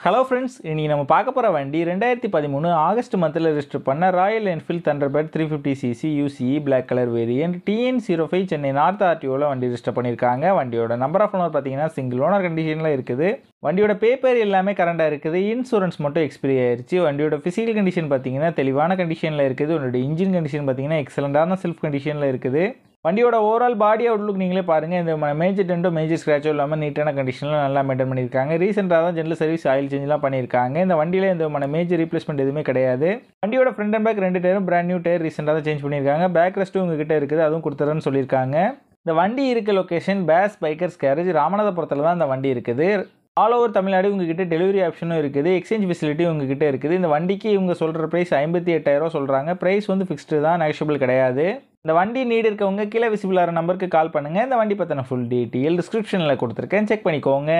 Hello friends, இன்றைக்கி நம்ம பார்க்க போகிற வண்டி 2013 ஆகஸ்ட் மந்தில் ரெஜிஸ்டர் பண்ண Royal Enfield Thunderbird 350cc UCE black colour variant TN05 Chennai north ஆர்டிஓவில் வண்டி ரெஜிஸ்டர் பண்ணியிருக்காங்க. வண்டியோட நம்பர் ஆஃப் ஓனர் பார்த்தீங்கன்னா சிங்கிள் ஓனர் கண்டிஷனில் இருக்குது. வண்டியோட பேப்பர் எல்லாமே கரண்டாக இருக்குது. இன்சூரன்ஸ் மட்டும் எக்ஸ்பிரி ஆயிடுச்சு. வண்டியோட ஃபிசிக்கல் கண்டிஷன் பார்த்தீங்கன்னா தெளிவான கண்டிஷனில் இருக்குது. உன்னோட இன்ஜின் கண்டிஷன் பார்த்தீங்கன்னா எக்ஸலண்டான செல்ஃப் கண்டிஷனில் இருக்குது. வண்டியோட ஓவரால் பாடி அவுட்லுக் நீங்களே பாருங்கள். இந்த மேஜர் டென்ட்டோ மேஜர் ஸ்க்ராச்சோ இல்லாமல் நீட்டான கண்டிஷனில் நல்லா மெயின்டைன் பண்ணியிருக்காங்க. ரீசெண்டாக தான் ஜென்ரல் சர்வீஸ் ஆயில் சேஞ்செலாம் பண்ணியிருக்காங்க. இந்த வண்டியில் இந்த மேஜர் ரீப்ளேஸ்மெண்ட் எதுவுமே கிடையாது. வண்டியோட ஃப்ரண்ட் அண்ட் பேக் ரெண்டு டயரும் பிராண்ட் நியூ டயர் ரீசெண்டாக தான் சேஞ்ச் பண்ணியிருக்காங்க. பேக் ரெஸ்ட்டும் உங்ககிட்ட இருக்குது, அதுவும் கொடுத்துறேன்னு சொல்லியிருக்காங்க. இந்த வண்டி இருக்க லொக்கேஷன் பேஸ் பைக்கர்ஸ் கேரேஜ் ராமநாதபுரத்தில் தான் இந்த வண்டி இருக்குது. ஆல் ஓவர் தமிழ்நாடு உங்ககிட்ட டெலிவரி ஆப்ஷனும் இருக்குது. எக்ஸ்சேஞ்ச் ஃபெசிலிட்டி உங்ககிட்ட இருக்குது. இந்த வண்டிக்கு இவங்க சொல்கிற ப்ரைஸ் 58,000 சொல்கிறாங்க. ப்ரைஸ் ஃபிக்ஸ்டு தான், நெகஷியபிள் கிடையாது. இந்த வண்டி நீடு இருக்கவங்க கீழே விசிபிள் ஆகிற நம்பருக்கு கால் பண்ணுங்கள். இந்த வண்டி பற்றின ஃபுல் டீட்டெயில் டிஸ்கிரிப்ஷனில் கொடுத்துருக்கேன், செக் பண்ணிக்கோங்க.